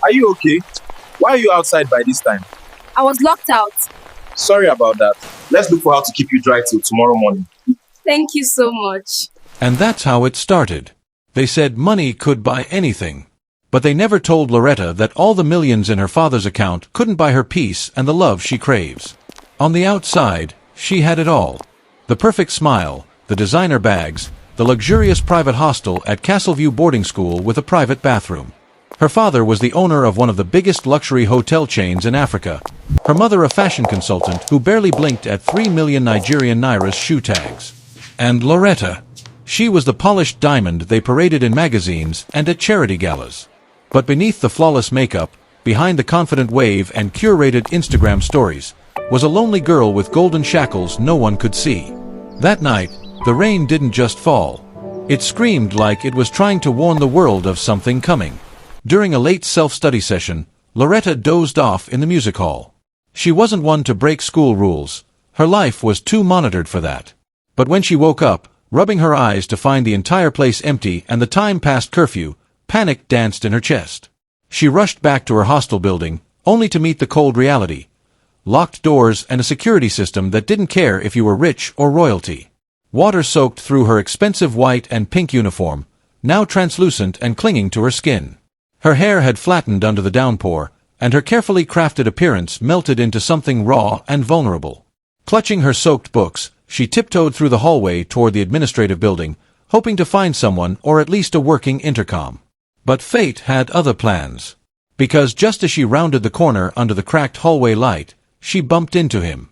Are you okay? Why are you outside by this time? I was locked out. Sorry about that. Let's look for how to keep you dry till tomorrow morning. Thank you so much. And that's how it started. They said money could buy anything. But they never told Loretta that all the millions in her father's account couldn't buy her peace and the love she craves. On the outside, she had it all. The perfect smile, the designer bags, the luxurious private hostel at Castleview boarding school with a private bathroom. Her father was the owner of one of the biggest luxury hotel chains in Africa. Her mother a fashion consultant who barely blinked at 3 million Nigerian Naira's shoe tags. And Loretta. She was the polished diamond they paraded in magazines and at charity galas. But beneath the flawless makeup, behind the confident wave and curated Instagram stories, was a lonely girl with golden shackles no one could see. That night, the rain didn't just fall. It screamed like it was trying to warn the world of something coming. During a late self-study session, Loretta dozed off in the music hall. She wasn't one to break school rules. Her life was too monitored for that. But when she woke up, rubbing her eyes to find the entire place empty and the time past curfew, panic danced in her chest. She rushed back to her hostel building, only to meet the cold reality. Locked doors and a security system that didn't care if you were rich or royalty. Water soaked through her expensive white and pink uniform, now translucent and clinging to her skin. Her hair had flattened under the downpour, and her carefully crafted appearance melted into something raw and vulnerable. Clutching her soaked books, she tiptoed through the hallway toward the administrative building, hoping to find someone or at least a working intercom. But fate had other plans. Because just as she rounded the corner under the cracked hallway light, she bumped into him.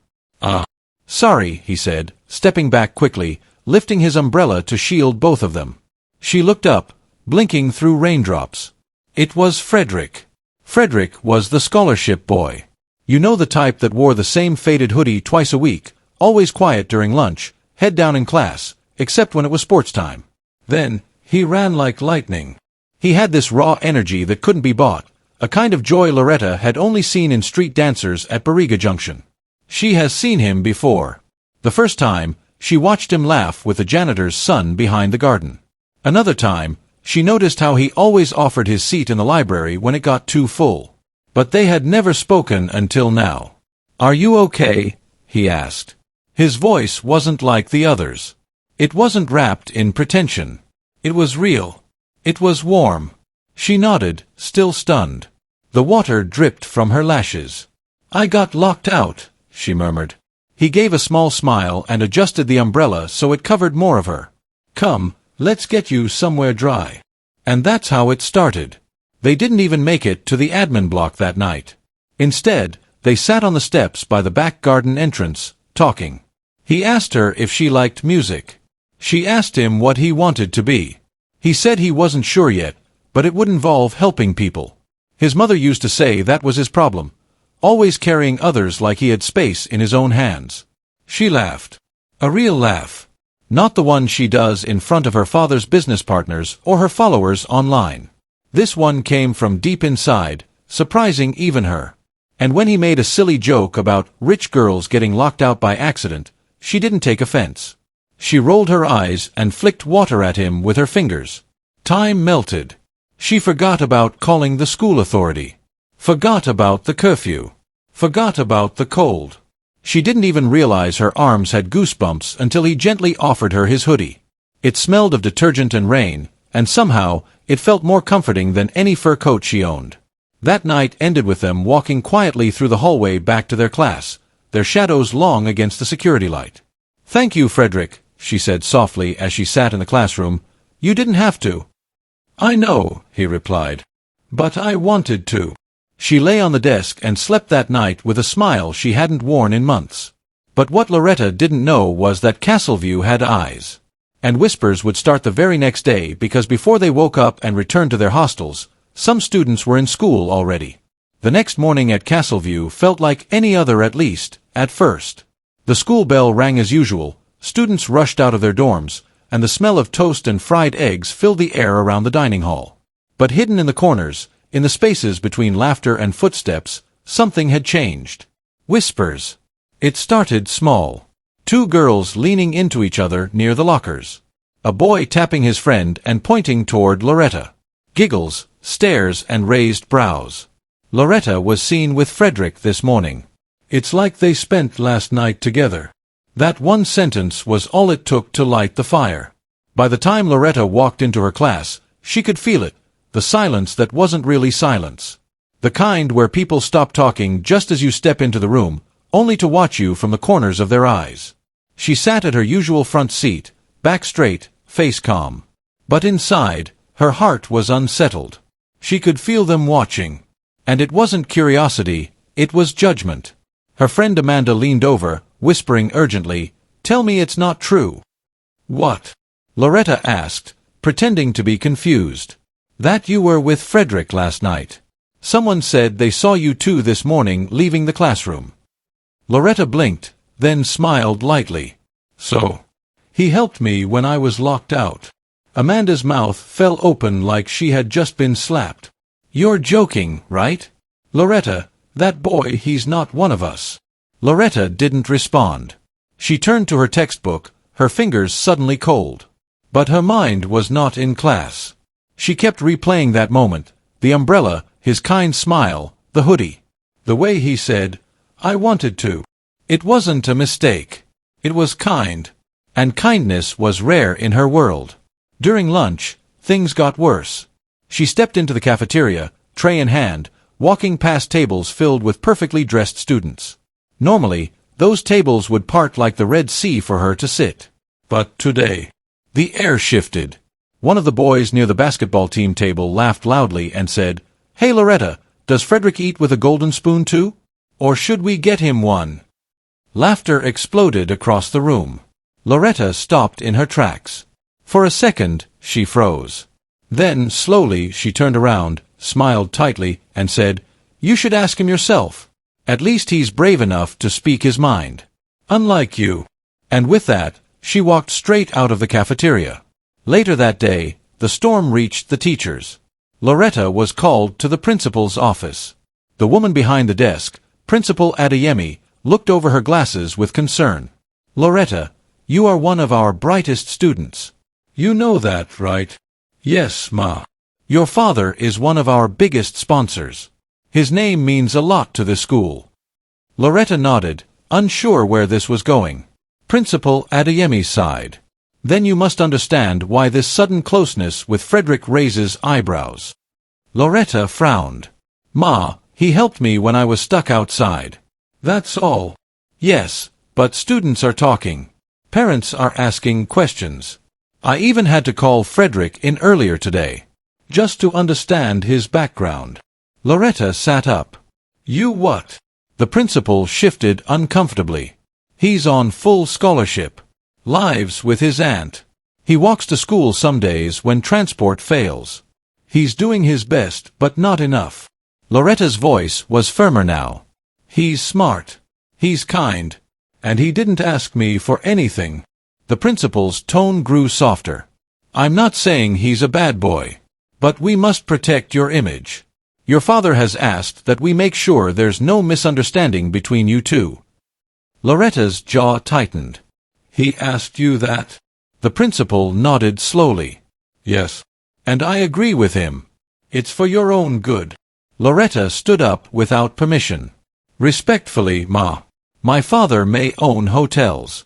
Sorry, he said, stepping back quickly, lifting his umbrella to shield both of them. She looked up, blinking through raindrops. It was Fredrick. Fredrick was the scholarship boy. You know the type that wore the same faded hoodie twice a week, always quiet during lunch, head down in class, except when it was sports time. Then, he ran like lightning. He had this raw energy that couldn't be bought, a kind of joy Loretta had only seen in street dancers at Bariga Junction. She has seen him before. The first time, she watched him laugh with the janitor's son behind the garden. Another time, she noticed how he always offered his seat in the library when it got too full. But they had never spoken until now. "Are you okay?" he asked. His voice wasn't like the others. It wasn't wrapped in pretension. It was real. It was warm. She nodded, still stunned. The water dripped from her lashes. "I got locked out," she murmured. He gave a small smile and adjusted the umbrella so it covered more of her. "Come, let's get you somewhere dry." And that's how it started. They didn't even make it to the admin block that night. Instead, they sat on the steps by the back garden entrance, talking. He asked her if she liked music. She asked him what he wanted to be. He said he wasn't sure yet, but it would involve helping people. His mother used to say that was his problem, always carrying others like he had space in his own hands. She laughed. A real laugh. Not the one she does in front of her father's business partners or her followers online. This one came from deep inside, surprising even her. And when he made a silly joke about rich girls getting locked out by accident, she didn't take offense. She rolled her eyes and flicked water at him with her fingers. Time melted. She forgot about calling the school authority. Forgot about the curfew. Forgot about the cold. She didn't even realize her arms had goosebumps until he gently offered her his hoodie. It smelled of detergent and rain, and somehow, it felt more comforting than any fur coat she owned. That night ended with them walking quietly through the hallway back to their class, their shadows long against the security light. "Thank you, Frederick," she said softly as she sat in the classroom. "You didn't have to." "I know," he replied. "But I wanted to." She lay on the desk and slept that night with a smile she hadn't worn in months. But what Loretta didn't know was that Castleview had eyes. And whispers would start the very next day because before they woke up and returned to their hostels, some students were in school already. The next morning at Castleview felt like any other at least, at first. The school bell rang as usual, students rushed out of their dorms, and the smell of toast and fried eggs filled the air around the dining hall. But hidden in the corners, in the spaces between laughter and footsteps, something had changed. Whispers. It started small. Two girls leaning into each other near the lockers. A boy tapping his friend and pointing toward Loretta. Giggles, stares and raised brows. Loretta was seen with Frederick this morning. It's like they spent last night together. That one sentence was all it took to light the fire. By the time Loretta walked into her class, she could feel it, the silence that wasn't really silence. The kind where people stop talking just as you step into the room, only to watch you from the corners of their eyes. She sat at her usual front seat, back straight, face calm. But inside, her heart was unsettled. She could feel them watching. And it wasn't curiosity, it was judgment. Her friend Amanda leaned over, whispering urgently, "Tell me it's not true." "What?" Loretta asked, pretending to be confused. "That you were with Frederick last night. Someone said they saw you two this morning leaving the classroom." Loretta blinked, then smiled lightly. "So, he helped me when I was locked out." Amanda's mouth fell open like she had just been slapped. "You're joking, right? Loretta, that boy, he's not one of us." Loretta didn't respond. She turned to her textbook, her fingers suddenly cold. But her mind was not in class. She kept replaying that moment, the umbrella, his kind smile, the hoodie. The way he said, "I wanted to." It wasn't a mistake. It was kind. And kindness was rare in her world. During lunch, things got worse. She stepped into the cafeteria, tray in hand, walking past tables filled with perfectly dressed students. Normally, those tables would part like the Red Sea for her to sit. But today, the air shifted. One of the boys near the basketball team table laughed loudly and said, "Hey Loretta, does Frederick eat with a golden spoon too? Or should we get him one?" Laughter exploded across the room. Loretta stopped in her tracks. For a second, she froze. Then, slowly, she turned around, smiled tightly, and said, "You should ask him yourself. At least he's brave enough to speak his mind. Unlike you." And with that, she walked straight out of the cafeteria. Later that day, the storm reached the teachers. Loretta was called to the principal's office. The woman behind the desk, Principal Adeyemi, looked over her glasses with concern. "Loretta, you are one of our brightest students. You know that, right?" "Yes, Ma." "Your father is one of our biggest sponsors. His name means a lot to this school." Loretta nodded, unsure where this was going. Principal Adeyemi sighed. "Then you must understand why this sudden closeness with Frederick raises eyebrows." Loretta frowned. "Ma, he helped me when I was stuck outside." "That's all." "Yes, but students are talking. Parents are asking questions. I even had to call Frederick in earlier today, just to understand his background." Loretta sat up. "You what?" The principal shifted uncomfortably. "He's on full scholarship. Lives with his aunt. He walks to school some days when transport fails. He's doing his best, but not enough." Loretta's voice was firmer now. "He's smart. He's kind. And he didn't ask me for anything." The principal's tone grew softer. "I'm not saying he's a bad boy. But we must protect your image. Your father has asked that we make sure there's no misunderstanding between you two." Loretta's jaw tightened. "He asked you that?" The principal nodded slowly. "Yes. And I agree with him. It's for your own good." Loretta stood up without permission. "Respectfully, Ma, my father may own hotels.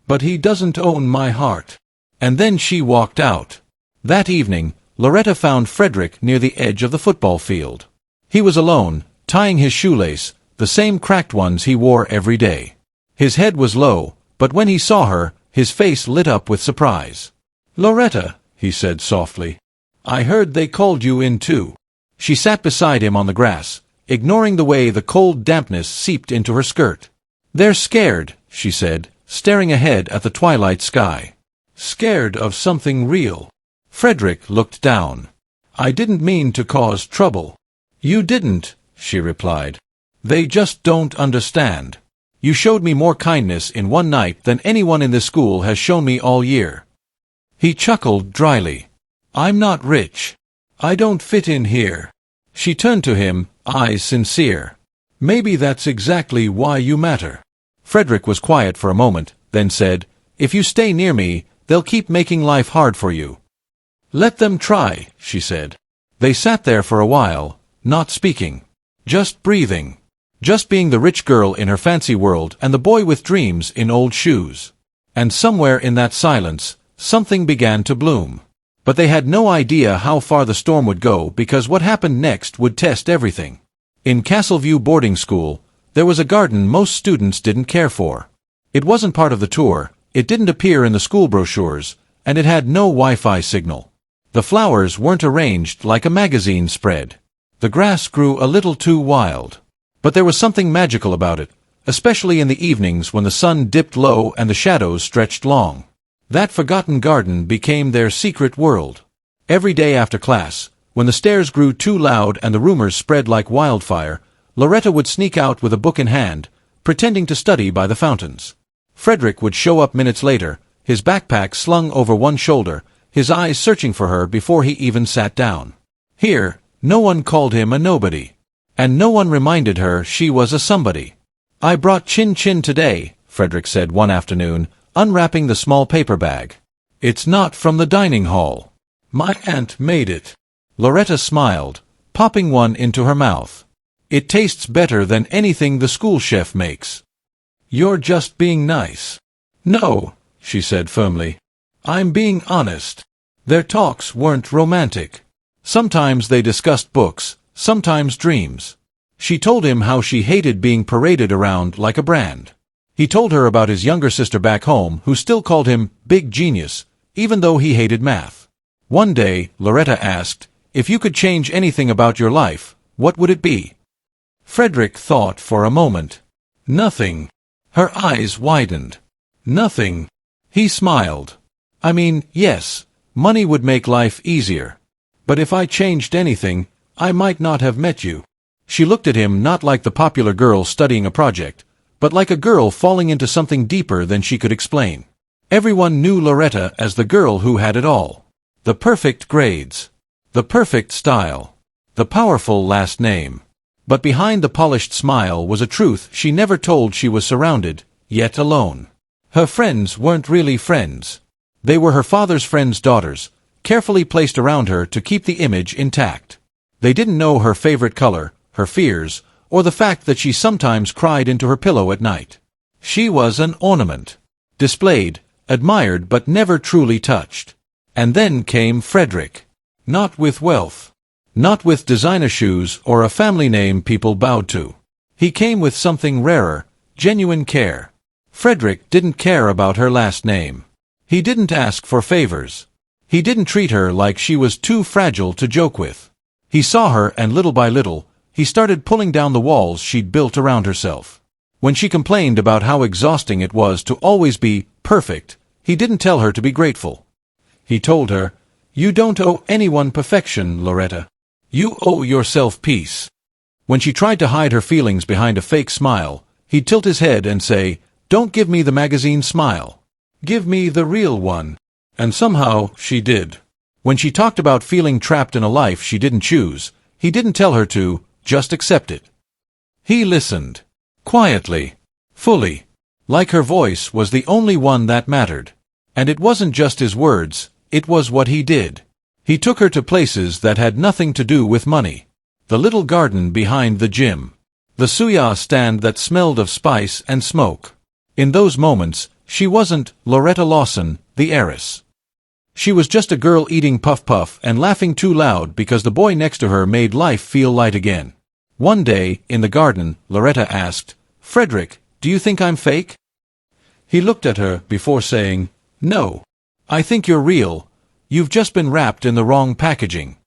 But he doesn't own my heart." And then she walked out. That evening, Loretta found Frederick near the edge of the football field. He was alone, tying his shoelace, the same cracked ones he wore every day. His head was low, but when he saw her, his face lit up with surprise. "Loretta," he said softly, "I heard they called you in too." She sat beside him on the grass, ignoring the way the cold dampness seeped into her skirt. "They're scared," she said, staring ahead at the twilight sky. "Scared of something real." Frederick looked down. "I didn't mean to cause trouble." "You didn't," she replied. "They just don't understand. You showed me more kindness in one night than anyone in this school has shown me all year." He chuckled dryly. "I'm not rich. I don't fit in here." She turned to him, eyes sincere. "Maybe that's exactly why you matter." Frederick was quiet for a moment, then said, "If you stay near me, they'll keep making life hard for you." "Let them try," she said. They sat there for a while, not speaking. Just breathing. Just being the rich girl in her fancy world and the boy with dreams in old shoes. And somewhere in that silence, something began to bloom. But they had no idea how far the storm would go because what happened next would test everything. In Castleview boarding school, there was a garden most students didn't care for. It wasn't part of the tour, it didn't appear in the school brochures, and it had no Wi-Fi signal. The flowers weren't arranged like a magazine spread. The grass grew a little too wild. But there was something magical about it, especially in the evenings when the sun dipped low and the shadows stretched long. That forgotten garden became their secret world. Every day after class, when the stairs grew too loud and the rumors spread like wildfire, Loretta would sneak out with a book in hand, pretending to study by the fountains. Frederick would show up minutes later, his backpack slung over one shoulder, his eyes searching for her before he even sat down. Here, no one called him a nobody. And no one reminded her she was a somebody. "I brought chin-chin today," Frederick said one afternoon, unwrapping the small paper bag. "It's not from the dining hall. My aunt made it." Loretta smiled, popping one into her mouth. "It tastes better than anything the school chef makes." "You're just being nice." "No," she said firmly. "I'm being honest." Their talks weren't romantic. Sometimes they discussed books, sometimes dreams. She told him how she hated being paraded around like a brand. He told her about his younger sister back home who still called him Big Genius, even though he hated math. One day, Loretta asked, "If you could change anything about your life, what would it be?" Frederick thought for a moment. "Nothing." Her eyes widened. "Nothing." He smiled. "I mean, yes, money would make life easier. But if I changed anything, I might not have met you." She looked at him not like the popular girl studying a project, but like a girl falling into something deeper than she could explain. Everyone knew Loretta as the girl who had it all. The perfect grades. The perfect style. The powerful last name. But behind the polished smile was a truth she never told. She was surrounded, yet alone. Her friends weren't really friends. They were her father's friends' daughters, carefully placed around her to keep the image intact. They didn't know her favorite color, her fears, or the fact that she sometimes cried into her pillow at night. She was an ornament. Displayed, admired but never truly touched. And then came Frederick. Not with wealth. Not with designer shoes or a family name people bowed to. He came with something rarer, genuine care. Frederick didn't care about her last name. He didn't ask for favors. He didn't treat her like she was too fragile to joke with. He saw her and little by little, he started pulling down the walls she'd built around herself. When she complained about how exhausting it was to always be perfect, he didn't tell her to be grateful. He told her, "You don't owe anyone perfection, Loretta. You owe yourself peace." When she tried to hide her feelings behind a fake smile, he'd tilt his head and say, "Don't give me the magazine smile. Give me the real one." And somehow she did. When she talked about feeling trapped in a life she didn't choose, he didn't tell her to, just accept it. He listened. Quietly. Fully. Like her voice was the only one that mattered. And it wasn't just his words, it was what he did. He took her to places that had nothing to do with money. The little garden behind the gym. The suya stand that smelled of spice and smoke. In those moments, she wasn't Loretta Lawson, the heiress. She was just a girl eating puff-puff and laughing too loud because the boy next to her made life feel light again. One day, in the garden, Loretta asked, "Frederick, do you think I'm fake?" He looked at her before saying, "No. I think you're real. You've just been wrapped in the wrong packaging."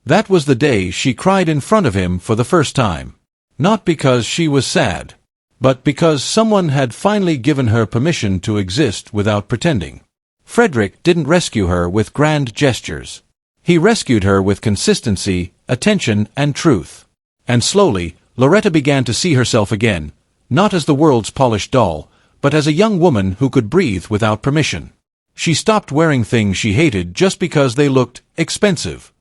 That was the day she cried in front of him for the first time. Not because she was sad, but because someone had finally given her permission to exist without pretending. Frederick didn't rescue her with grand gestures. He rescued her with consistency, attention, and truth. And slowly, Loretta began to see herself again, not as the world's polished doll, but as a young woman who could breathe without permission. She stopped wearing things she hated just because they looked expensive.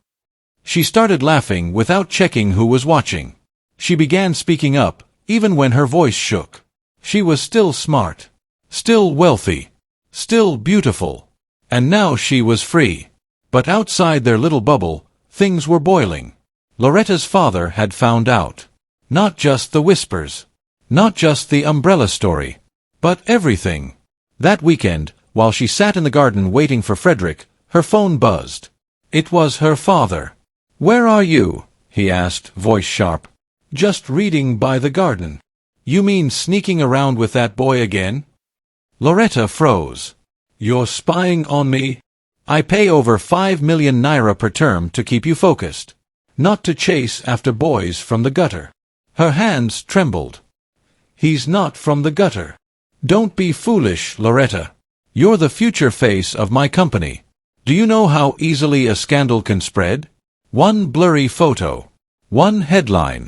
She started laughing without checking who was watching. She began speaking up, even when her voice shook. She was still smart. Still wealthy. Still beautiful. And now she was free. But outside their little bubble, Things were boiling. Loretta's father had found out. Not just the whispers. Not just the umbrella story. But everything. That weekend, while she sat in the garden waiting for Frederick, her phone buzzed. It was her father. "Where are you?" he asked, voice sharp. "Just reading by the garden." "You mean sneaking around with that boy again?" Loretta froze. "You're spying on me? I pay over 5 million naira per term to keep you focused. Not to chase after boys from the gutter." Her hands trembled. "He's not from the gutter." "Don't be foolish, Loretta. You're the future face of my company. Do you know how easily a scandal can spread? One blurry photo. One headline.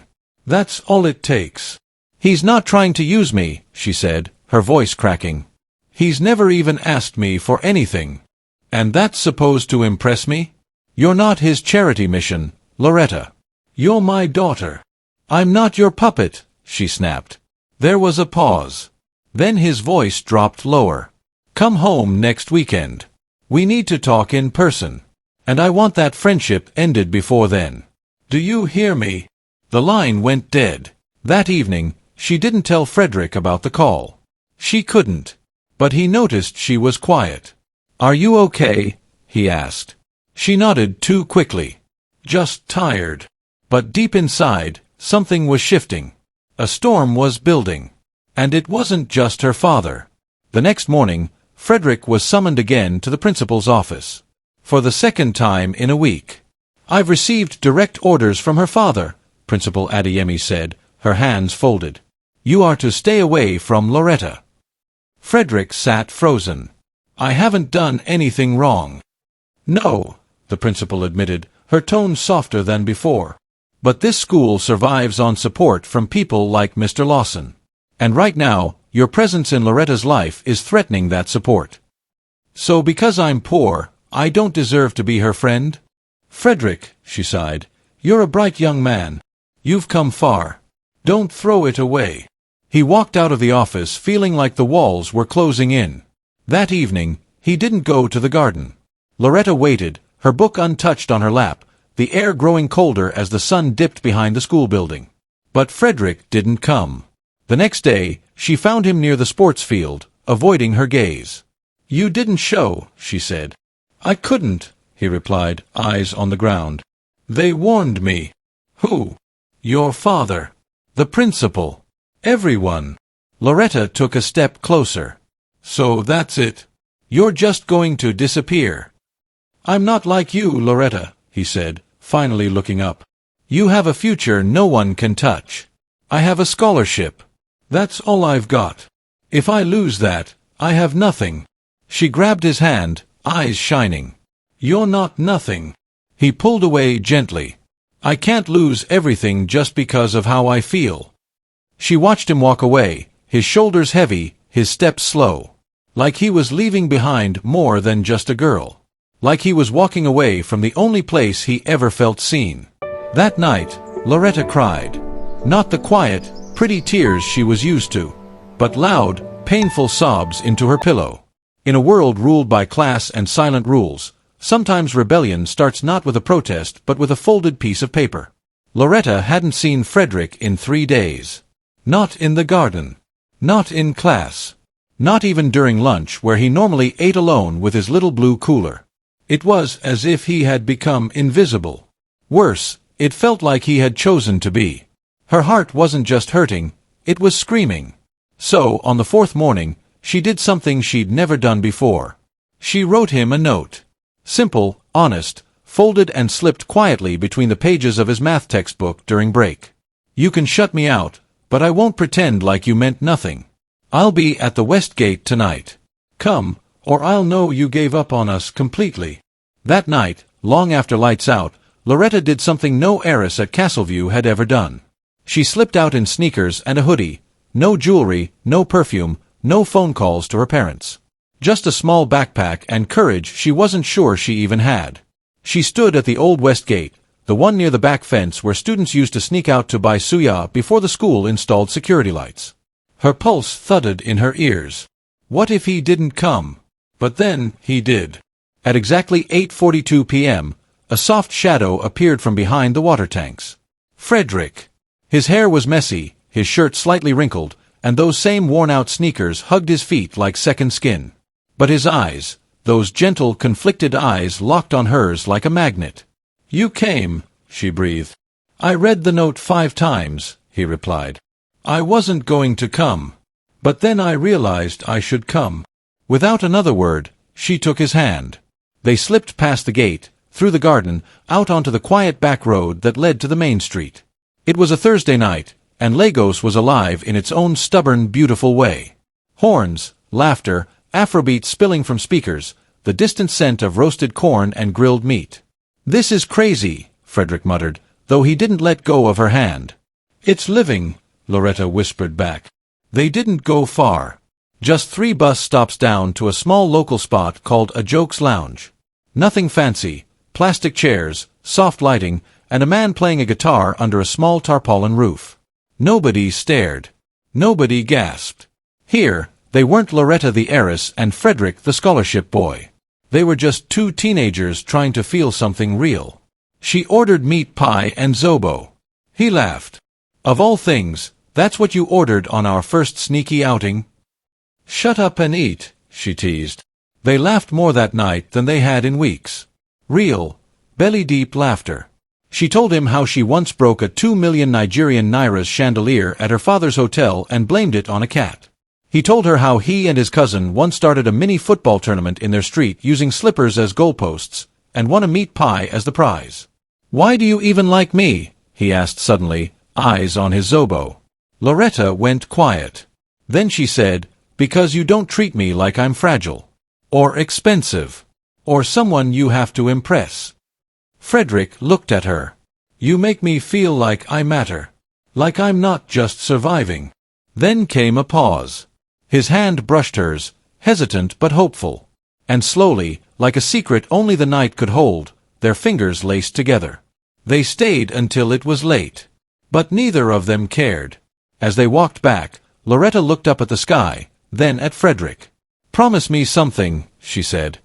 That's all it takes." "He's not trying to use me," she said, her voice cracking. "He's never even asked me for anything. And that's supposed to impress me? You're not his charity mission, Loretta. You're my daughter." "I'm not your puppet," she snapped. There was a pause. Then his voice dropped lower. "Come home next weekend. We need to talk in person. And I want that friendship ended before then. Do you hear me?" The line went dead. That evening, she didn't tell Frederick about the call. She couldn't. But he noticed she was quiet. "Are you okay?" he asked. She nodded too quickly. "Just tired." But deep inside, something was shifting. A storm was building. And it wasn't just her father. The next morning, Frederick was summoned again to the principal's office. For the second time in a week. "I've received direct orders from her father," Principal Adeyemi said, her hands folded. "You are to stay away from Loretta." Frederick sat frozen. "I haven't done anything wrong." "No," the principal admitted, her tone softer than before. "But this school survives on support from people like Mr. Lawson. And right now, your presence in Loretta's life is threatening that support. So because I'm poor, I don't deserve to be her friend?" "Frederick," she sighed, "you're a bright young man. You've come far. Don't throw it away." He walked out of the office feeling like the walls were closing in. That evening, he didn't go to the garden. Loretta waited, her book untouched on her lap, the air growing colder as the sun dipped behind the school building. But Frederick didn't come. The next day, she found him near the sports field, avoiding her gaze. "You didn't show," she said. "I couldn't," he replied, eyes on the ground. "They warned me." "Who?" "Your father. The principal. Everyone." Loretta took a step closer. "So that's it. You're just going to disappear." "I'm not like you, Loretta," he said, finally looking up. "You have a future no one can touch. I have a scholarship. That's all I've got. If I lose that, I have nothing." She grabbed his hand, eyes shining. "You're not nothing." He pulled away gently. "I can't lose everything just because of how I feel." She watched him walk away, his shoulders heavy, his steps slow. Like he was leaving behind more than just a girl. Like he was walking away from the only place he ever felt seen. That night, Loretta cried. Not the quiet, pretty tears she was used to, but loud, painful sobs into her pillow. In a world ruled by class and silent rules, sometimes rebellion starts not with a protest but with a folded piece of paper. Loretta hadn't seen Frederick in 3 days. Not in the garden. Not in class. Not even during lunch where he normally ate alone with his little blue cooler. It was as if he had become invisible. Worse, it felt like he had chosen to be. Her heart wasn't just hurting, it was screaming. So, on the 4th morning, she did something she'd never done before. She wrote him a note. Simple, honest, folded and slipped quietly between the pages of his math textbook during break. "You can shut me out, but I won't pretend like you meant nothing. I'll be at the West Gate tonight. Come, or I'll know you gave up on us completely." That night, long after lights out, Loretta did something no heiress at Castleview had ever done. She slipped out in sneakers and a hoodie. No jewelry, no perfume, no phone calls to her parents. Just a small backpack and courage she wasn't sure she even had. She stood at the old West Gate, the one near the back fence where students used to sneak out to buy suya before the school installed security lights. Her pulse thudded in her ears. What if he didn't come? But then, he did. At exactly 8:42 p.m., A soft shadow appeared from behind the water tanks. Frederick. His hair was messy, his shirt slightly wrinkled, and those same worn-out sneakers hugged his feet like second skin. But his eyes, those gentle, conflicted eyes, locked on hers like a magnet. "You came," she breathed. "I read the note 5 times, he replied. "I wasn't going to come. But then I realized I should come." Without another word, she took his hand. They slipped past the gate, through the garden, out onto the quiet back road that led to the main street. It was a Thursday night, and Lagos was alive in its own stubborn, beautiful way. Horns, laughter, Afrobeat spilling from speakers, the distant scent of roasted corn and grilled meat. "This is crazy," Frederick muttered, though he didn't let go of her hand. "It's living," Loretta whispered back. They didn't go far. Just 3 bus stops down to a small local spot called a Jokes Lounge. Nothing fancy, plastic chairs, soft lighting, and a man playing a guitar under a small tarpaulin roof. Nobody stared. Nobody gasped. Here, they weren't Loretta the heiress and Frederick the scholarship boy. They were just 2 teenagers trying to feel something real. She ordered meat pie and zobo. He laughed. "Of all things, that's what you ordered on our first sneaky outing?" "Shut up and eat," she teased. They laughed more that night than they had in weeks. Real, belly-deep laughter. She told him how she once broke a 2 million Nigerian nairas chandelier at her father's hotel and blamed it on a cat. He told her how he and his cousin once started a mini football tournament in their street using slippers as goalposts, and won a meat pie as the prize. "Why do you even like me?" he asked suddenly, eyes on his zobo. Loretta went quiet. Then she said, "Because you don't treat me like I'm fragile. Or expensive. Or someone you have to impress." Frederick looked at her. "You make me feel like I matter. Like I'm not just surviving." Then came a pause. His hand brushed hers, hesitant but hopeful. And slowly, like a secret only the night could hold, their fingers laced together. They stayed until it was late. But neither of them cared. As they walked back, Loretta looked up at the sky, then at Frederick. "Promise me something," she said.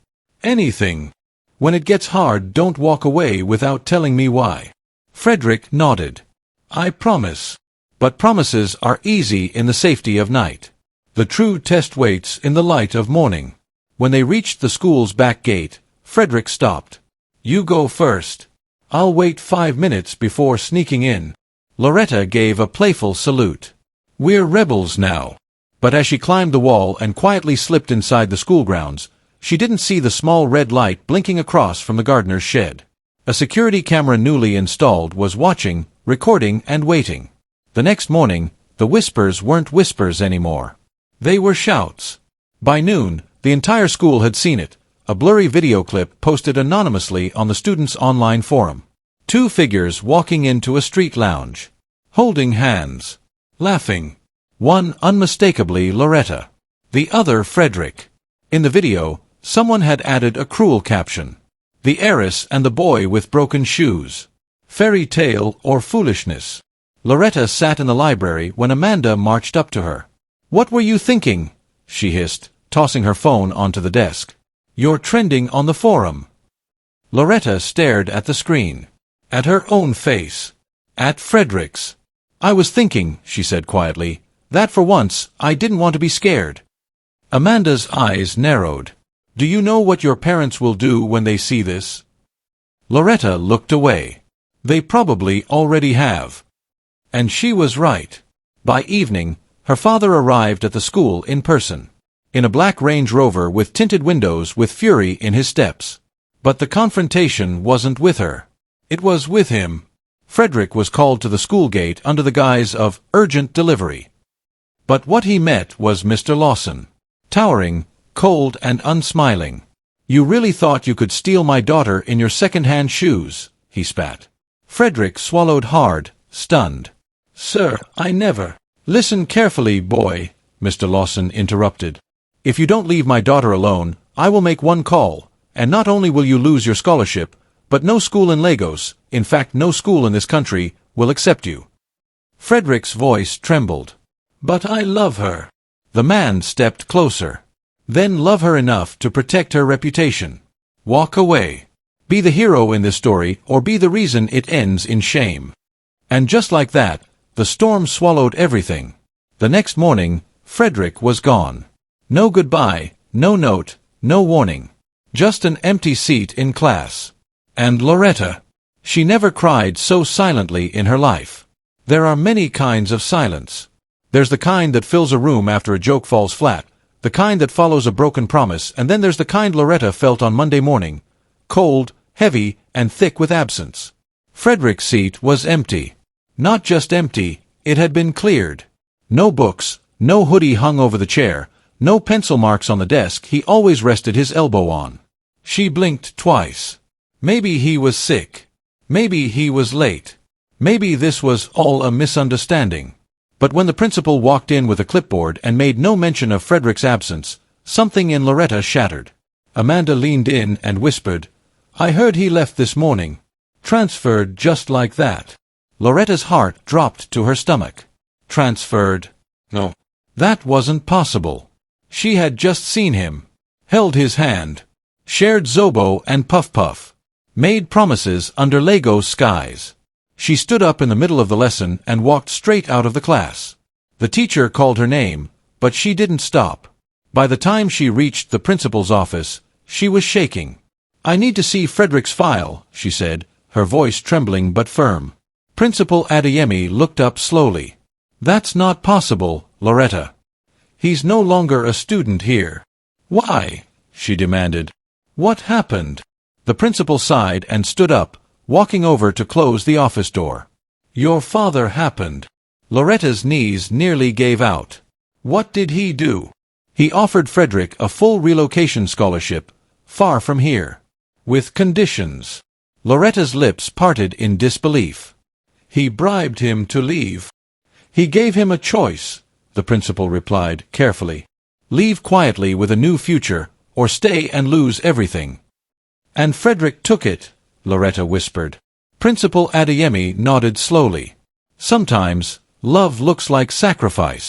"Anything. When it gets hard, don't walk away without telling me why." Frederick nodded. "I promise. But promises are easy in the safety of night. The true test waits in the light of morning." When they reached the school's back gate, Frederick stopped. "You go first. I'll wait 5 minutes before sneaking in." Loretta gave a playful salute. "We're rebels now." But as she climbed the wall and quietly slipped inside the school grounds, she didn't see the small red light blinking across from the gardener's shed. A security camera newly installed was watching, recording, and waiting. The next morning, the whispers weren't whispers anymore. They were shouts. By noon, the entire school had seen it, a blurry video clip posted anonymously on the students' online forum. 2 figures walking into a street lounge. Holding hands. Laughing. One unmistakably Loretta. The other Frederick. In the video, someone had added a cruel caption. "The heiress and the boy with broken shoes. Fairy tale or foolishness." Loretta sat in the library when Amanda marched up to her. "What were you thinking?" she hissed, tossing her phone onto the desk. "You're trending on the forum." Loretta stared at the screen. At her own face. At Frederick's. "I was thinking," she said quietly, "that for once, I didn't want to be scared." Amanda's eyes narrowed. "Do you know what your parents will do when they see this?" Loretta looked away. "They probably already have." And she was right. By evening, her father arrived at the school in person. In a black Range Rover with tinted windows with fury in his steps. But the confrontation wasn't with her. It was with him. Frederick was called to the school gate under the guise of urgent delivery. But what he met was Mr. Lawson. Towering, cold and unsmiling. "You really thought you could steal my daughter in your second-hand shoes," he spat. Frederick swallowed hard, stunned. "Sir, I never—" "Listen carefully, boy," Mr. Lawson interrupted. "If you don't leave my daughter alone, I will make one call, and not only will you lose your scholarship, but no school in Lagos, in fact no school in this country, will accept you." Frederick's voice trembled. "But I love her." The man stepped closer. "Then love her enough to protect her reputation. Walk away. Be the hero in this story, or be the reason it ends in shame. And just like that, the storm swallowed everything. The next morning, Frederick was gone. No goodbye, no note, no warning. Just an empty seat in class. And Loretta. She never cried so silently in her life. There are many kinds of silence. There's the kind that fills a room after a joke falls flat, the kind that follows a broken promise, and then there's the kind Loretta felt on Monday morning. Cold, heavy, and thick with absence. Frederick's seat was empty. Not just empty, it had been cleared. No books, no hoodie hung over the chair, no pencil marks on the desk he always rested his elbow on. She blinked twice. Maybe he was sick. Maybe he was late. Maybe this was all a misunderstanding. But when the principal walked in with a clipboard and made no mention of Frederick's absence, something in Loretta shattered. Amanda leaned in and whispered, "I heard he left this morning. Transferred just like that." Loretta's heart dropped to her stomach. Transferred? No. That wasn't possible. She had just seen him. Held his hand. Shared Zobo and Puff Puff. Made promises under Lego skies. She stood up in the middle of the lesson and walked straight out of the class. The teacher called her name, but she didn't stop. By the time she reached the principal's office, she was shaking. "I need to see Frederick's file," she said, her voice trembling but firm. Principal Adeyemi looked up slowly. "That's not possible, Loretta. He's no longer a student here." "Why?" she demanded. "What happened?" The principal sighed and stood up, walking over to close the office door. "Your father happened." Loretta's knees nearly gave out. "What did he do?" "He offered Frederick a full relocation scholarship, far from here. With conditions." Loretta's lips parted in disbelief. "He bribed him to leave." "He gave him a choice," the principal replied, carefully. "Leave quietly with a new future, or stay and lose everything." "And Frederick took it," Loretta whispered. Principal Adeyemi nodded slowly. "Sometimes, love looks like sacrifice."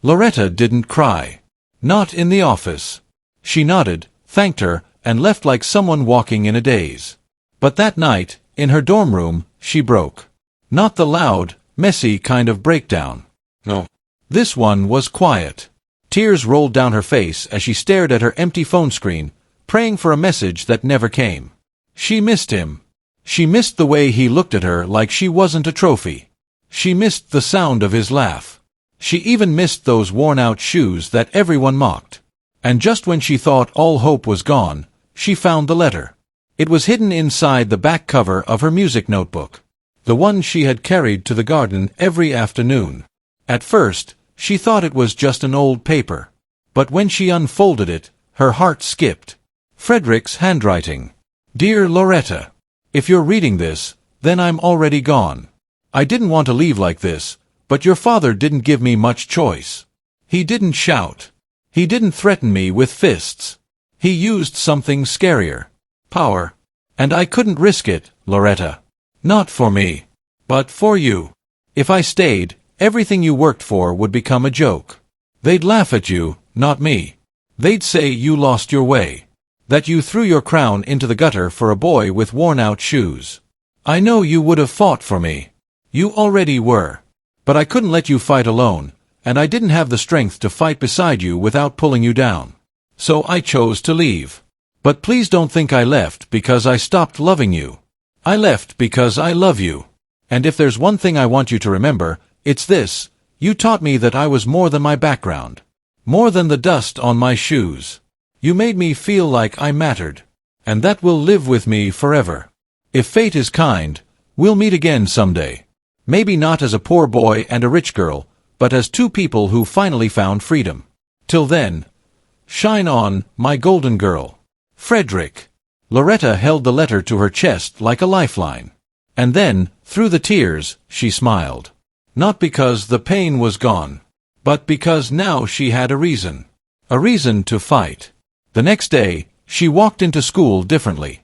Loretta didn't cry. Not in the office. She nodded, thanked her, and left like someone walking in a daze. But that night, in her dorm room, she broke. Not the loud, messy kind of breakdown. No. This one was quiet. Tears rolled down her face as she stared at her empty phone screen, praying for a message that never came. She missed him. She missed the way he looked at her like she wasn't a trophy. She missed the sound of his laugh. She even missed those worn-out shoes that everyone mocked. And just when she thought all hope was gone, she found the letter. It was hidden inside the back cover of her music notebook. The one she had carried to the garden every afternoon. At first, she thought it was just an old paper. But when she unfolded it, her heart skipped. Frederick's handwriting. "Dear Loretta, if you're reading this, then I'm already gone. I didn't want to leave like this, but your father didn't give me much choice. He didn't shout. He didn't threaten me with fists. He used something scarier. Power. And I couldn't risk it, Loretta. Not for me. But for you. If I stayed, everything you worked for would become a joke. They'd laugh at you, not me. They'd say you lost your way. That you threw your crown into the gutter for a boy with worn-out shoes. I know you would have fought for me. You already were. But I couldn't let you fight alone, and I didn't have the strength to fight beside you without pulling you down. So I chose to leave. But please don't think I left because I stopped loving you. I left because I love you. And if there's one thing I want you to remember, it's this: you taught me that I was more than my background. More than the dust on my shoes. You made me feel like I mattered. And that will live with me forever. If fate is kind, we'll meet again someday. Maybe not as a poor boy and a rich girl, but as two people who finally found freedom. Till then, shine on, my golden girl. Frederick. Loretta held the letter to her chest like a lifeline. And then, through the tears, she smiled. Not because the pain was gone, but because now she had a reason. A reason to fight. The next day, she walked into school differently.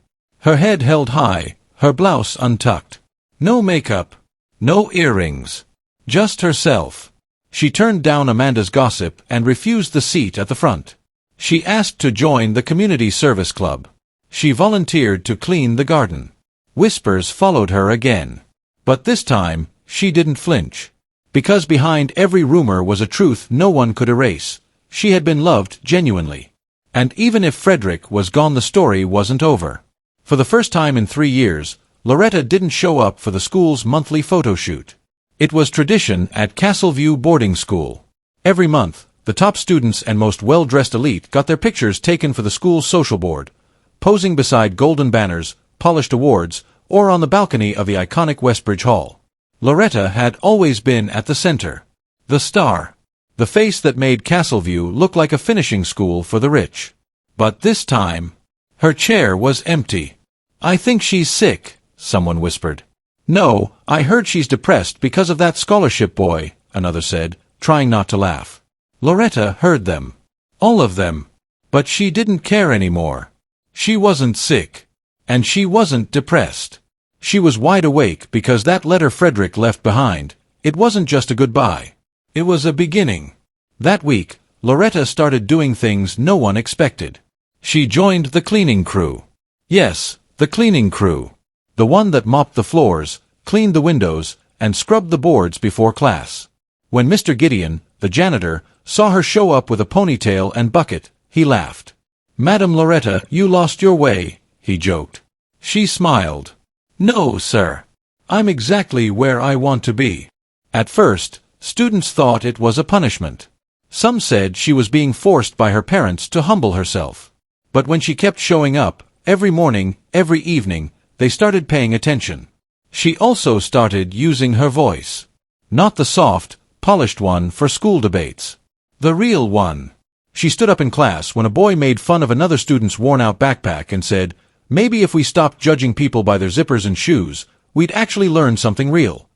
Her head held high, her blouse untucked. No makeup. No earrings. Just herself. She turned down Amanda's gossip and refused the seat at the front. She asked to join the community service club. She volunteered to clean the garden. Whispers followed her again. But this time, she didn't flinch. Because behind every rumor was a truth no one could erase. She had been loved genuinely. And even if Frederick was gone, the story wasn't over. For the first time in 3 years, Loretta didn't show up for the school's monthly photo shoot. It was tradition at Castleview boarding school. Every month, the top students and most well-dressed elite got their pictures taken for the school's social board, posing beside golden banners, polished awards, or on the balcony of the iconic Westbridge Hall. Loretta had always been at the center. The star. The face that made Castleview look like a finishing school for the rich. But this time, her chair was empty. "I think she's sick," someone whispered. "No, I heard she's depressed because of that scholarship boy," another said, trying not to laugh. Loretta heard them. All of them. But she didn't care anymore. She wasn't sick. And she wasn't depressed. She was wide awake because that letter Frederick left behind, it wasn't just a goodbye. It was a beginning. That week, Loretta started doing things no one expected. She joined the cleaning crew. Yes, the cleaning crew. The one that mopped the floors, cleaned the windows, and scrubbed the boards before class. When Mr. Gideon, the janitor, saw her show up with a ponytail and bucket, he laughed. "Madam Loretta, you lost your way," he joked. She smiled. "No, sir. I'm exactly where I want to be." At first, students thought it was a punishment. Some said she was being forced by her parents to humble herself. But when she kept showing up, every morning, every evening, they started paying attention. She also started using her voice. Not the soft, polished one for school debates. The real one. She stood up in class when a boy made fun of another student's worn-out backpack and said, "Maybe if we stopped judging people by their zippers and shoes, we'd actually learn something real."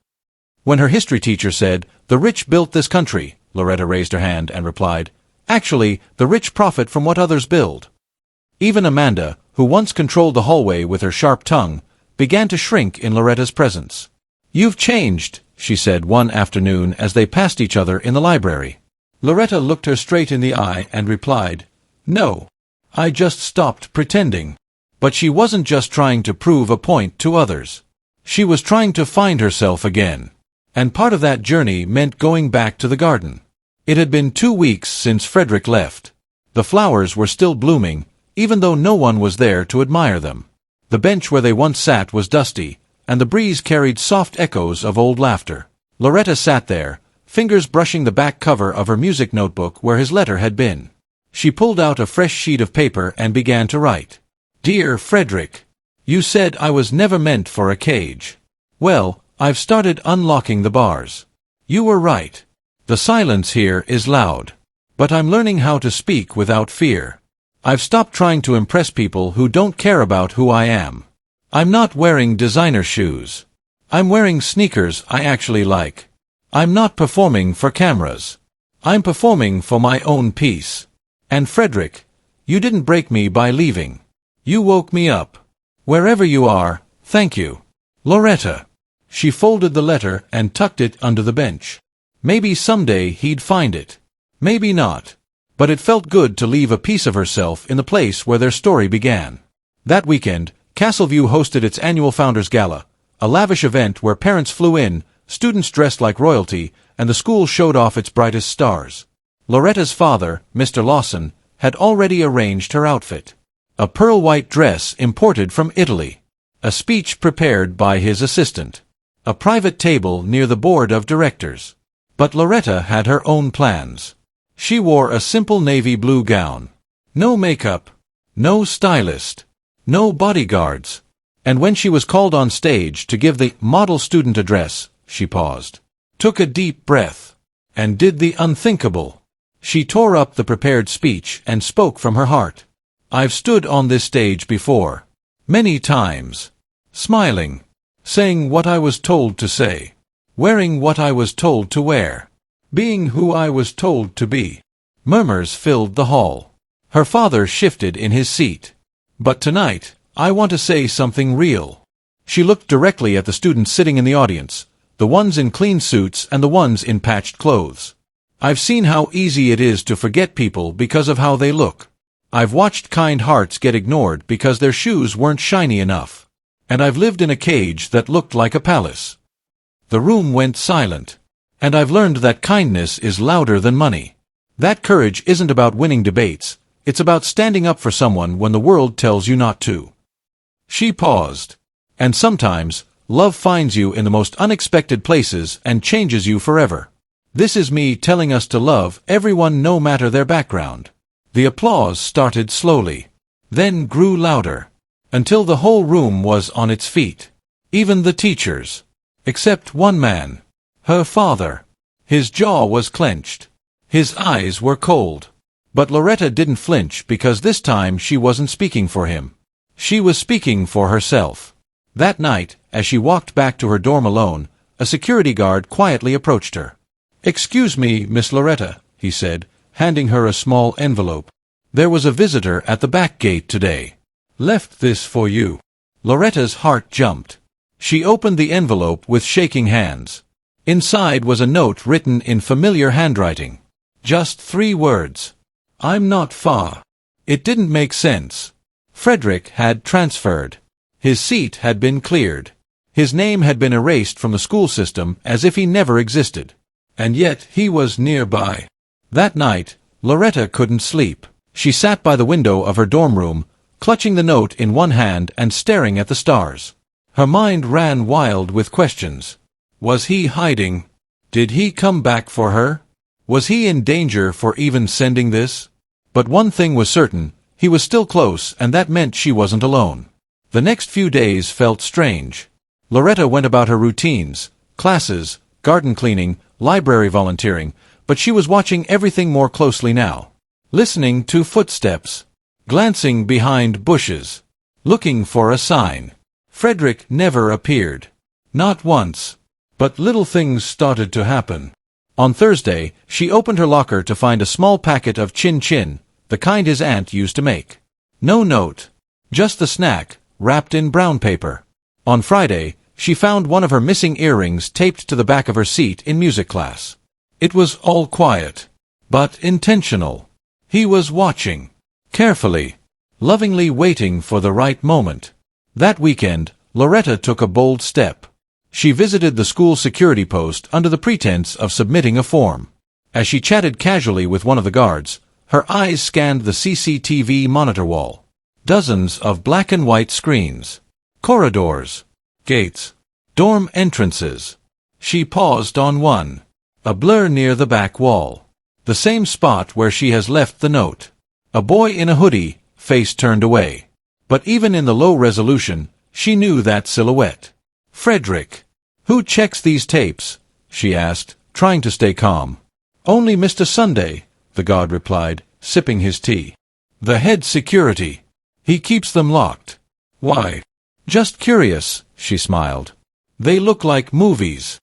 When her history teacher said, "The rich built this country," Loretta raised her hand and replied, "Actually, the rich profit from what others build." Even Amanda, who once controlled the hallway with her sharp tongue, began to shrink in Loretta's presence. "You've changed," she said one afternoon as they passed each other in the library. Loretta looked her straight in the eye and replied, "No. I just stopped pretending." But she wasn't just trying to prove a point to others. She was trying to find herself again. And part of that journey meant going back to the garden. It had been 2 weeks since Frederick left. The flowers were still blooming, even though no one was there to admire them. The bench where they once sat was dusty, and the breeze carried soft echoes of old laughter. Loretta sat there, fingers brushing the back cover of her music notebook where his letter had been. She pulled out a fresh sheet of paper and began to write. "Dear Frederick, you said I was never meant for a cage. Well, I've started unlocking the bars. You were right. The silence here is loud. But I'm learning how to speak without fear. I've stopped trying to impress people who don't care about who I am. I'm not wearing designer shoes. I'm wearing sneakers I actually like. I'm not performing for cameras. I'm performing for my own peace. And Frederick, you didn't break me by leaving. You woke me up. Wherever you are, thank you. Loretta." She folded the letter and tucked it under the bench. Maybe someday he'd find it. Maybe not. But it felt good to leave a piece of herself in the place where their story began. That weekend, Castleview hosted its annual Founders Gala, a lavish event where parents flew in, students dressed like royalty, and the school showed off its brightest stars. Loretta's father, Mr. Lawson, had already arranged her outfit. A pearl-white dress imported from Italy. A speech prepared by his assistant. A private table near the board of directors. But Loretta had her own plans. She wore a simple navy blue gown. No makeup. No stylist. No bodyguards. And when she was called on stage to give the model student address, she paused, took a deep breath, and did the unthinkable. She tore up the prepared speech and spoke from her heart. "I've stood on this stage before. Many times. Smiling. Saying what I was told to say. Wearing what I was told to wear. Being who I was told to be." Murmurs filled the hall. Her father shifted in his seat. "But tonight, I want to say something real." She looked directly at the students sitting in the audience, the ones in clean suits and the ones in patched clothes. "I've seen how easy it is to forget people because of how they look. I've watched kind hearts get ignored because their shoes weren't shiny enough. And I've lived in a cage that looked like a palace. The room went silent. And I've learned that kindness is louder than money. That courage isn't about winning debates, it's about standing up for someone when the world tells you not to. She paused. And sometimes, love finds you in the most unexpected places and changes you forever. This is me telling us to love everyone no matter their background. The applause started slowly, then grew louder, until the whole room was on its feet. Even the teachers. Except one man. Her father. His jaw was clenched. His eyes were cold. But Loretta didn't flinch because this time she wasn't speaking for him. She was speaking for herself. That night, as she walked back to her dorm alone, a security guard quietly approached her. "Excuse me, Miss Loretta," he said, handing her a small envelope. "There was a visitor at the back gate today. Left this for you." Loretta's heart jumped. She opened the envelope with shaking hands. Inside was a note written in familiar handwriting. Just 3 words. "I'm not far." It didn't make sense. Frederick had transferred. His seat had been cleared. His name had been erased from the school system as if he never existed. And yet he was nearby. That night, Loretta couldn't sleep. She sat by the window of her dorm room, clutching the note in one hand and staring at the stars. Her mind ran wild with questions. Was he hiding? Did he come back for her? Was he in danger for even sending this? But one thing was certain, he was still close, and that meant she wasn't alone. The next few days felt strange. Loretta went about her routines, classes, garden cleaning, library volunteering, but she was watching everything more closely now. Listening to footsteps. Glancing behind bushes. Looking for a sign. Frederick never appeared. Not once. But little things started to happen. On Thursday, she opened her locker to find a small packet of chin-chin, the kind his aunt used to make. No note. Just the snack, wrapped in brown paper. On Friday, she found one of her missing earrings taped to the back of her seat in music class. It was all quiet. But intentional. He was watching. Carefully. Lovingly waiting for the right moment. That weekend, Loretta took a bold step. She visited the school security post under the pretense of submitting a form. As she chatted casually with one of the guards, her eyes scanned the CCTV monitor wall. Dozens of black and white screens. Corridors. Gates. Dorm entrances. She paused on one. A blur near the back wall. The same spot where she has left the note. A boy in a hoodie, face turned away. But even in the low resolution, she knew that silhouette. Fredrick. "Who checks these tapes?" she asked, trying to stay calm. "Only Mr. Sunday," the guard replied, sipping his tea. "The head security. He keeps them locked." "Why?" "Just curious," she smiled. "They look like movies."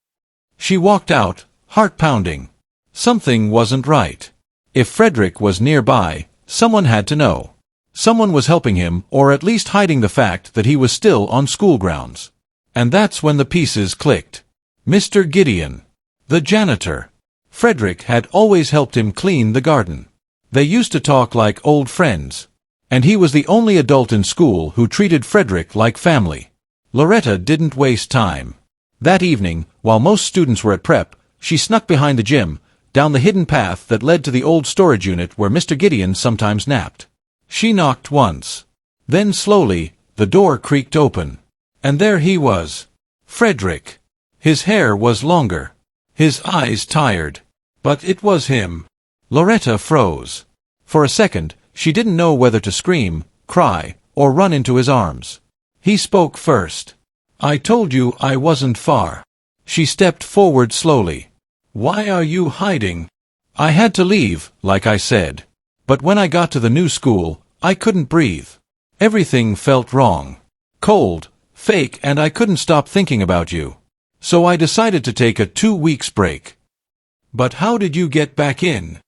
She walked out, heart pounding. Something wasn't right. If Frederick was nearby, someone had to know. Someone was helping him, or at least hiding the fact that he was still on school grounds. And that's when the pieces clicked. Mr. Gideon. The janitor. Frederick had always helped him clean the garden. They used to talk like old friends. And he was the only adult in school who treated Frederick like family. Loretta didn't waste time. That evening, while most students were at prep, she snuck behind the gym, down the hidden path that led to the old storage unit where Mr. Gideon sometimes napped. She knocked once. Then slowly, the door creaked open. And there he was. Frederick. His hair was longer. His eyes tired. But it was him. Loretta froze. For a second, she didn't know whether to scream, cry, or run into his arms. He spoke first. "I told you I wasn't far." She stepped forward slowly. "Why are you hiding?" "I had to leave, like I said. But when I got to the new school, I couldn't breathe. Everything felt wrong. Cold, fake, and I couldn't stop thinking about you. So I decided to take a 2 weeks break." "But how did you get back in?"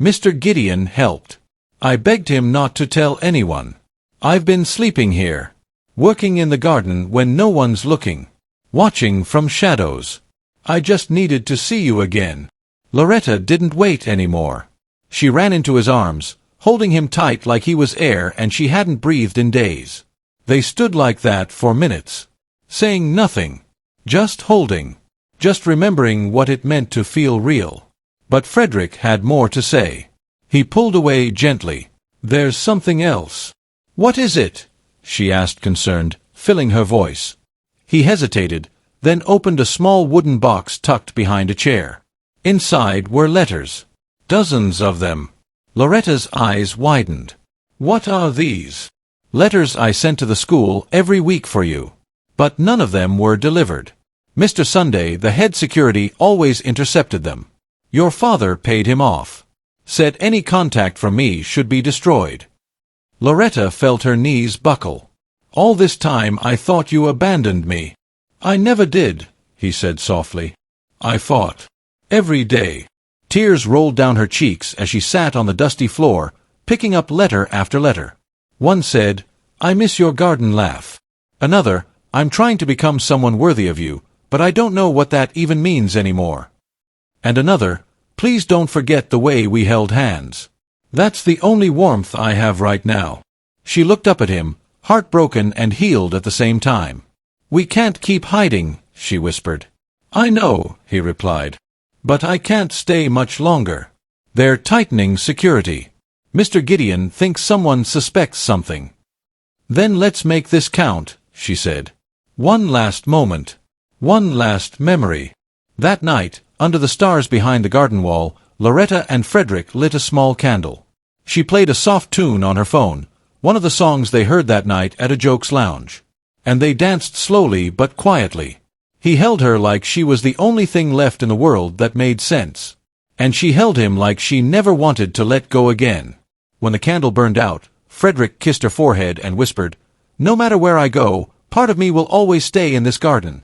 "Mr. Gideon helped. I begged him not to tell anyone. I've been sleeping here. Working in the garden when no one's looking. Watching from shadows. I just needed to see you again." Loretta didn't wait anymore. She ran into his arms, holding him tight like he was air and she hadn't breathed in days. They stood like that for minutes, saying nothing, just holding, just remembering what it meant to feel real. But Frederick had more to say. He pulled away gently. "There's something else." "What is it?" she asked, concerned, filling her voice. He hesitated, then opened a small wooden box tucked behind a chair. Inside were letters. Dozens of them. Loretta's eyes widened. "What are these?" "Letters I sent to the school every week for you. But none of them were delivered. Mr. Sunday, the head security, always intercepted them. Your father paid him off. Said any contact from me should be destroyed." Loretta felt her knees buckle. "All this time I thought you abandoned me." "I never did," he said softly. "I fought. Every day." Tears rolled down her cheeks as she sat on the dusty floor, picking up letter after letter. One said, "I miss your garden laugh." Another, "I'm trying to become someone worthy of you, but I don't know what that even means anymore." And another, "Please don't forget the way we held hands. That's the only warmth I have right now." She looked up at him, heartbroken and healed at the same time. "We can't keep hiding," she whispered. "I know," he replied. "But I can't stay much longer. They're tightening security. Mr. Gideon thinks someone suspects something." "Then let's make this count," she said. "One last moment. One last memory." That night, under the stars behind the garden wall, Loretta and Frederick lit a small candle. She played a soft tune on her phone, one of the songs they heard that night at a Jokes lounge. And they danced slowly but quietly. He held her like she was the only thing left in the world that made sense. And she held him like she never wanted to let go again. When the candle burned out, Frederick kissed her forehead and whispered, "No matter where I go, part of me will always stay in this garden."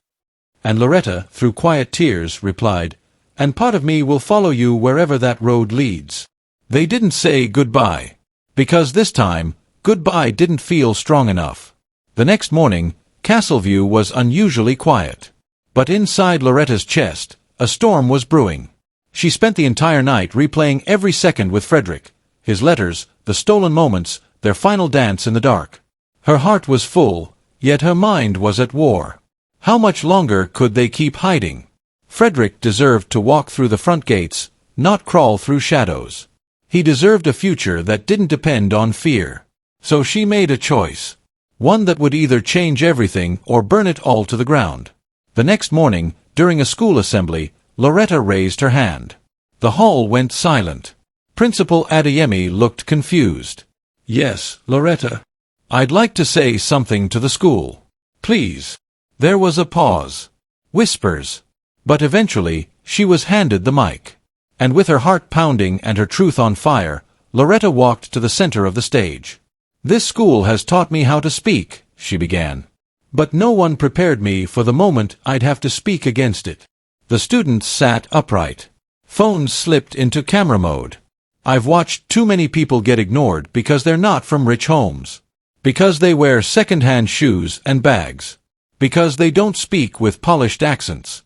And Loretta, through quiet tears, replied, "And part of me will follow you wherever that road leads." They didn't say goodbye. Because this time, goodbye didn't feel strong enough. The next morning, Castleview was unusually quiet. But inside Loretta's chest, a storm was brewing. She spent the entire night replaying every second with Frederick, his letters, the stolen moments, their final dance in the dark. Her heart was full, yet her mind was at war. How much longer could they keep hiding? Frederick deserved to walk through the front gates, not crawl through shadows. He deserved a future that didn't depend on fear. So she made a choice. One that would either change everything or burn it all to the ground. The next morning, during a school assembly, Loretta raised her hand. The hall went silent. Principal Adeyemi looked confused. "Yes, Loretta. I'd like to say something to the school. Please." There was a pause. Whispers. But eventually, she was handed the mic. And with her heart pounding and her truth on fire, Loretta walked to the center of the stage. "This school has taught me how to speak," she began. "But no one prepared me for the moment I'd have to speak against it." The students sat upright. Phones slipped into camera mode. I've watched too many people get ignored because they're not from rich homes. Because they wear second-hand shoes and bags. Because they don't speak with polished accents.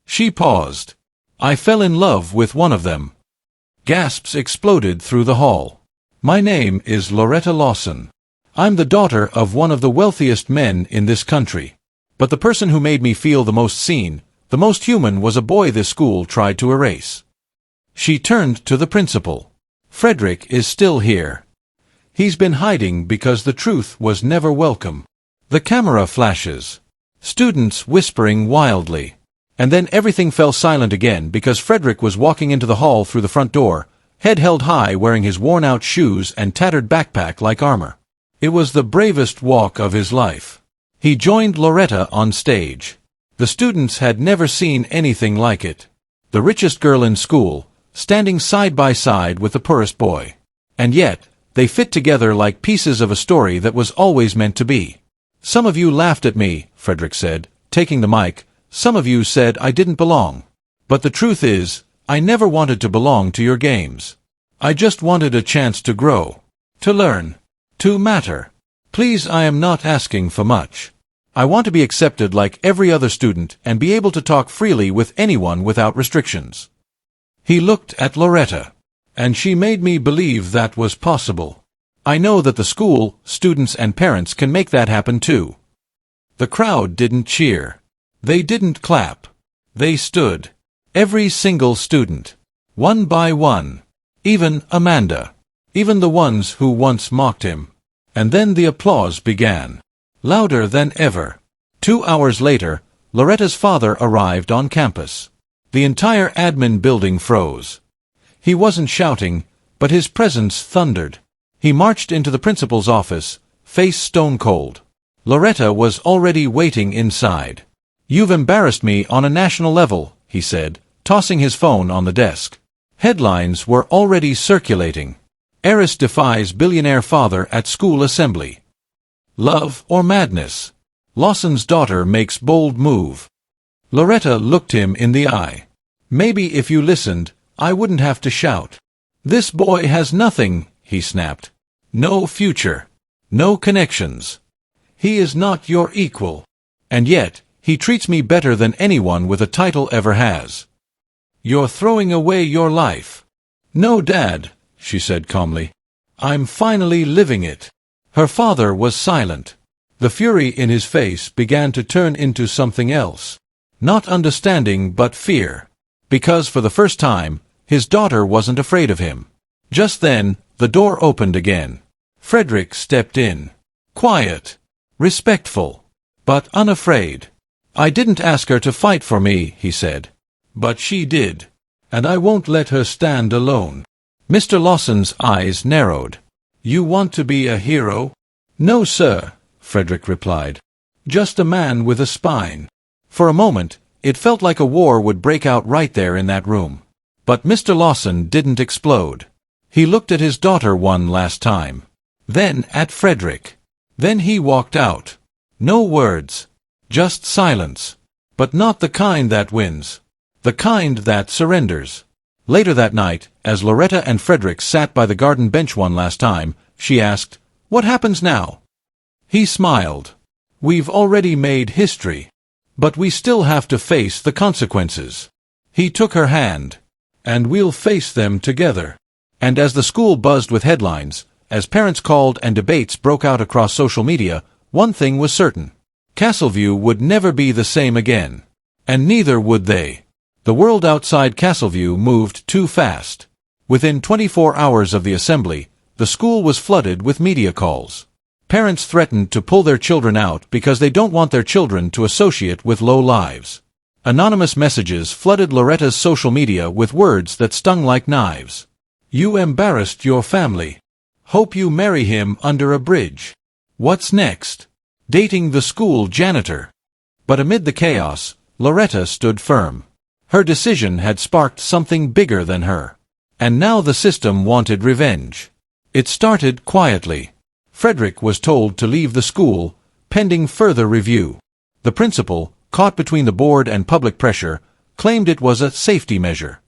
She paused. "I fell in love with one of them." Gasps exploded through the hall. "My name is Loretta Lawson. I'm the daughter of one of the wealthiest men in this country. But the person who made me feel the most seen, the most human, was a boy this school tried to erase." She turned to the principal. "Frederick is still here. He's been hiding because the truth was never welcome." The camera flashes. Students whispering wildly. And then everything fell silent again because Frederick was walking into the hall through the front door, head held high, wearing his worn-out shoes and tattered backpack like armor. It was the bravest walk of his life. He joined Loretta on stage. The students had never seen anything like it. The richest girl in school, standing side by side with the poorest boy. And yet, they fit together like pieces of a story that was always meant to be. "Some of you laughed at me," Frederick said, taking the mic. "Some of you said I didn't belong. But the truth is, I never wanted to belong to your games. I just wanted a chance to grow, to learn, to matter. Please, I am not asking for much. I want to be accepted like every other student and be able to talk freely with anyone without restrictions." He looked at Loretta. And she made me believe that was possible. I know that the school, students and parents can make that happen too. The crowd didn't cheer. They didn't clap. They stood. Every single student. One by one. Even Amanda. Even the ones who once mocked him. And then the applause began. Louder than ever. 2 hours later, Loretta's father arrived on campus. The entire admin building froze. He wasn't shouting, but his presence thundered. He marched into the principal's office, face stone cold. Loretta was already waiting inside. "You've embarrassed me on a national level," he said, tossing his phone on the desk. Headlines were already circulating. Heiress defies billionaire father at school assembly. Love or madness? Lawson's daughter makes bold move. Loretta looked him in the eye. "Maybe if you listened, I wouldn't have to shout." "This boy has nothing," he snapped. "No future. No connections. He is not your equal. And yet, he treats me better than anyone with a title ever has. You're throwing away your life." "No, Dad," she said calmly. "I'm finally living it." Her father was silent. The fury in his face began to turn into something else. Not understanding, but fear. Because for the first time, his daughter wasn't afraid of him. Just then, the door opened again. Frederick stepped in. Quiet. Respectful. But unafraid. "I didn't ask her to fight for me," he said. "But she did. And I won't let her stand alone." Mr. Lawson's eyes narrowed. "You want to be a hero?" "No, sir," Frederick replied. "Just a man with a spine." For a moment, it felt like a war would break out right there in that room. But Mr. Lawson didn't explode. He looked at his daughter one last time. Then at Frederick. Then he walked out. No words. Just silence. But not the kind that wins. The kind that surrenders. Later that night, as Loretta and Frederick sat by the garden bench one last time, she asked, "What happens now?" He smiled. "We've already made history. But we still have to face the consequences." He took her hand. "And we'll face them together." And as the school buzzed with headlines, as parents called and debates broke out across social media, one thing was certain. Castleview would never be the same again. And neither would they. The world outside Castleview moved too fast. Within 24 hours of the assembly, the school was flooded with media calls. Parents threatened to pull their children out because they don't want their children to associate with low lives. Anonymous messages flooded Loretta's social media with words that stung like knives. "You embarrassed your family. Hope you marry him under a bridge. What's next? Dating the school janitor." But amid the chaos, Loretta stood firm. Her decision had sparked something bigger than her. And now the system wanted revenge. It started quietly. Frederick was told to leave the school, pending further review. The principal, caught between the board and public pressure, claimed it was a safety measure.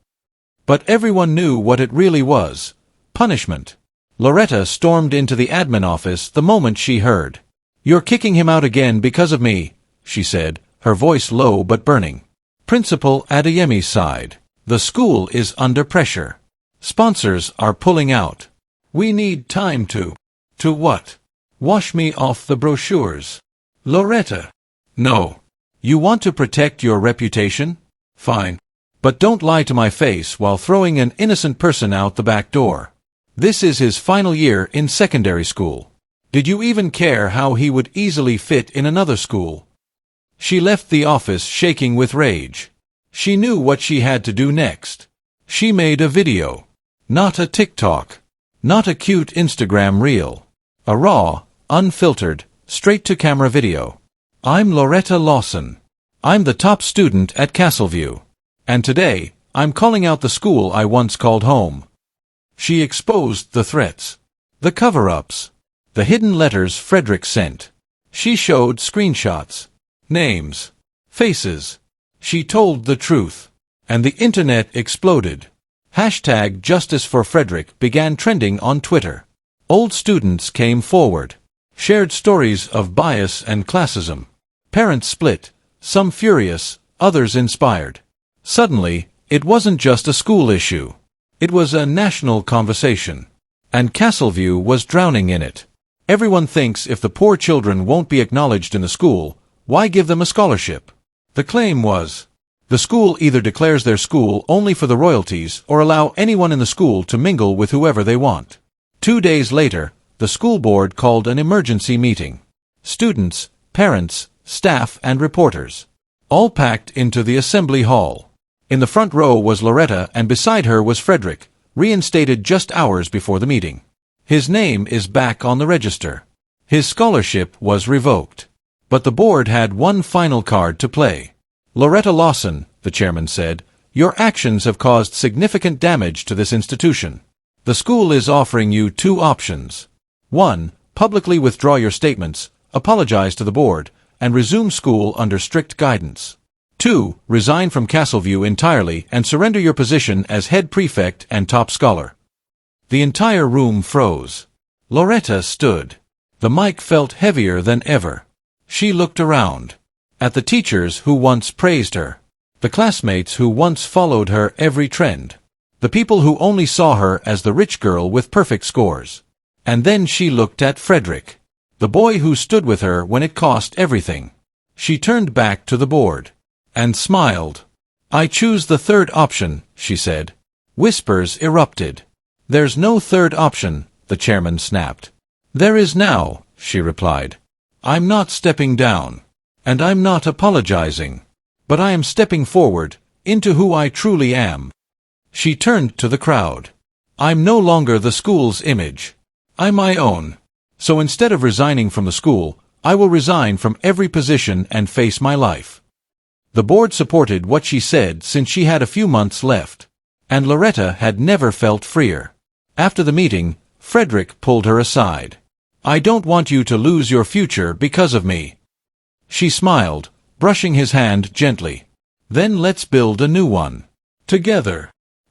But everyone knew what it really was: punishment. Loretta stormed into the admin office the moment she heard. "You're kicking him out again because of me," she said, her voice low but burning. Principal Adeyemi sighed. "The school is under pressure. Sponsors are pulling out. We need time to..." "To what?" "Wash me off the brochures." "Loretta." "No. You want to protect your reputation? Fine. But don't lie to my face while throwing an innocent person out the back door. This is his final year in secondary school. Did you even care how he would easily fit in another school?" She left the office shaking with rage. She knew what she had to do next. She made a video. Not a TikTok. Not a cute Instagram reel. A raw, unfiltered, straight-to-camera video. "I'm Loretta Lawson. I'm the top student at Castleview. And today, I'm calling out the school I once called home." She exposed the threats. The cover-ups. The hidden letters Frederick sent. She showed screenshots. Names. Faces. She told the truth. And the internet exploded. Hashtag Justice for Frederick began trending on Twitter. Old students came forward. Shared stories of bias and classism. Parents split, some furious, others inspired. Suddenly, it wasn't just a school issue. It was a national conversation. And Castleview was drowning in it. Everyone thinks if the poor children won't be acknowledged in the school, why give them a scholarship? The claim was, the school either declares their school only for the royalties or allow anyone in the school to mingle with whoever they want. 2 days later, the school board called an emergency meeting. Students, parents, staff, and reporters. All packed into the assembly hall. In the front row was Loretta and beside her was Frederick, reinstated just hours before the meeting. His name is back on the register. His scholarship was revoked. But the board had one final card to play. Loretta Lawson, the chairman said, your actions have caused significant damage to this institution. The school is offering you 2 options. 1. Publicly withdraw your statements, apologize to the board, and resume school under strict guidance. 2. Resign from Castleview entirely and surrender your position as head prefect and top scholar. The entire room froze. Loretta stood. The mic felt heavier than ever. She looked around. At the teachers who once praised her. The classmates who once followed her every trend. The people who only saw her as the rich girl with perfect scores. And then she looked at Frederick. The boy who stood with her when it cost everything. She turned back to the board. And smiled. I choose the 3rd option, she said. Whispers erupted. There's no 3rd option, the chairman snapped. There is now, she replied. I'm not stepping down. And I'm not apologizing. But I am stepping forward, into who I truly am. She turned to the crowd. I'm no longer the school's image. I'm my own. So instead of resigning from the school, I will resign from every position and face my life. The board supported what she said since she had a few months left. And Loretta had never felt freer. After the meeting, Frederick pulled her aside. I don't want you to lose your future because of me. She smiled, brushing his hand gently. Then let's build a new one. Together.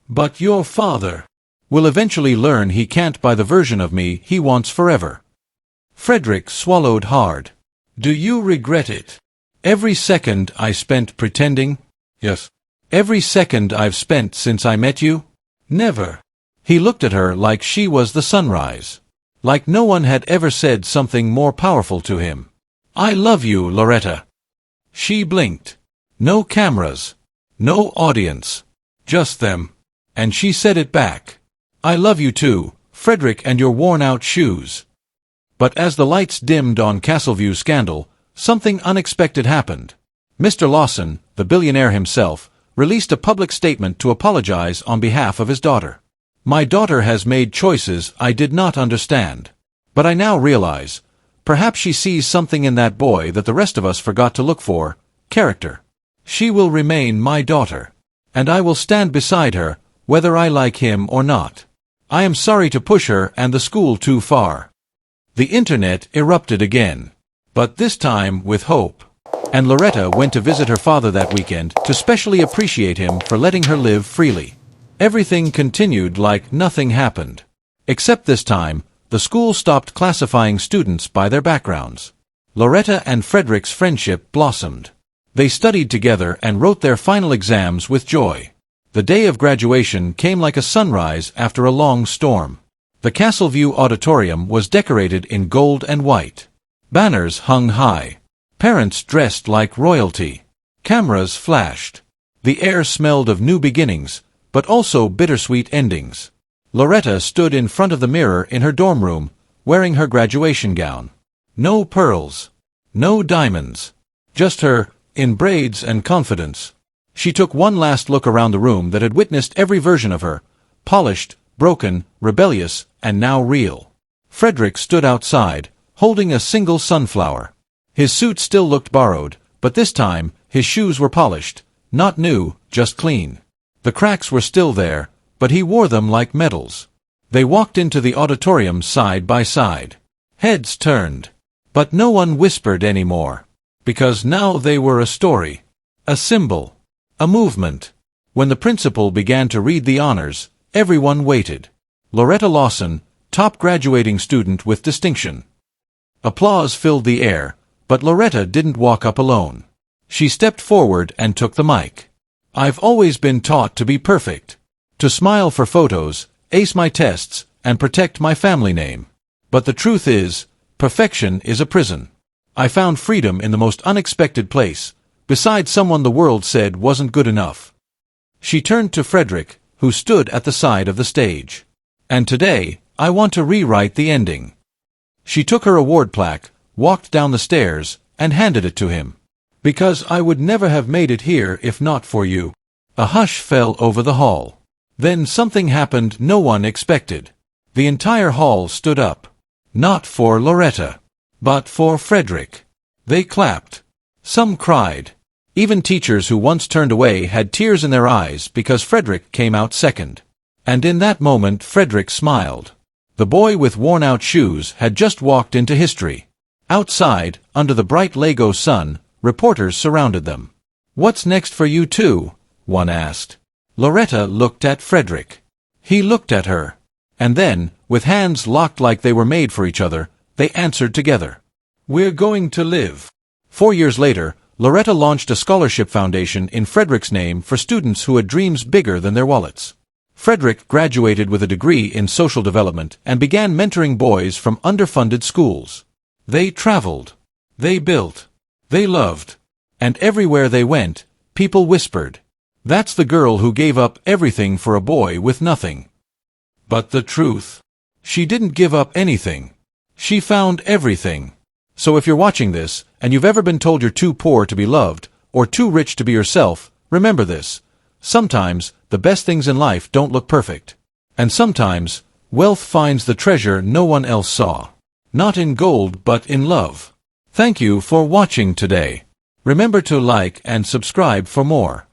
But your father will eventually learn he can't buy the version of me he wants forever. Frederick swallowed hard. Do you regret it? Every second I spent pretending? Yes. Every second I've spent since I met you? Never. He looked at her like she was the sunrise. Like no one had ever said something more powerful to him. I love you, Loretta. She blinked. No cameras. No audience. Just them. And she said it back. I love you too, Frederick, and your worn-out shoes. But as the lights dimmed on Castleview's scandal, something unexpected happened. Mr. Lawson, the billionaire himself, released a public statement to apologize on behalf of his daughter. My daughter has made choices I did not understand. But I now realize, perhaps she sees something in that boy that the rest of us forgot to look for, character. She will remain my daughter. And I will stand beside her, whether I like him or not. I am sorry to push her and the school too far. The internet erupted again. But this time with hope. And Loretta went to visit her father that weekend to specially appreciate him for letting her live freely. Everything continued like nothing happened. Except this time, the school stopped classifying students by their backgrounds. Loretta and Frederick's friendship blossomed. They studied together and wrote their final exams with joy. The day of graduation came like a sunrise after a long storm. The Castleview Auditorium was decorated in gold and white. Banners hung high. Parents dressed like royalty. Cameras flashed. The air smelled of new beginnings, but also bittersweet endings. Loretta stood in front of the mirror in her dorm room, wearing her graduation gown. No pearls. No diamonds. Just her, in braids and confidence. She took one last look around the room that had witnessed every version of her, polished, broken, rebellious, and now real. Frederick stood outside, holding a single sunflower. His suit still looked borrowed, but this time, his shoes were polished, not new, just clean. The cracks were still there, but he wore them like medals. They walked into the auditorium side by side. Heads turned. But no one whispered anymore. Because now they were a story. A symbol. A movement. When the principal began to read the honors, everyone waited. Loretta Lawson, top graduating student with distinction. Applause filled the air, but Loretta didn't walk up alone. She stepped forward and took the mic. I've always been taught to be perfect. To smile for photos, ace my tests, and protect my family name. But the truth is, perfection is a prison. I found freedom in the most unexpected place, beside someone the world said wasn't good enough. She turned to Frederick, who stood at the side of the stage. And today, I want to rewrite the ending. She took her award plaque, walked down the stairs, and handed it to him. Because I would never have made it here if not for you. A hush fell over the hall. Then something happened no one expected. The entire hall stood up. Not for Loretta, but for Frederick. They clapped. Some cried. Even teachers who once turned away had tears in their eyes because Frederick came out second. And in that moment Frederick smiled. The boy with worn-out shoes had just walked into history. Outside, under the bright Lego sun, reporters surrounded them. "What's next for you two?" one asked. Loretta looked at Frederick. He looked at her. And then, with hands locked like they were made for each other, they answered together. "We're going to live." 4 years later, Loretta launched a scholarship foundation in Frederick's name for students who had dreams bigger than their wallets. Frederick graduated with a degree in social development and began mentoring boys from underfunded schools. They traveled. They built. They loved. And everywhere they went, people whispered, "That's the girl who gave up everything for a boy with nothing." But the truth? She didn't give up anything. She found everything. So if you're watching this, and you've ever been told you're too poor to be loved, or too rich to be yourself, remember this. Sometimes, the best things in life don't look perfect. And sometimes, wealth finds the treasure no one else saw. Not in gold but in love. Thank you for watching today. Remember to like and subscribe for more.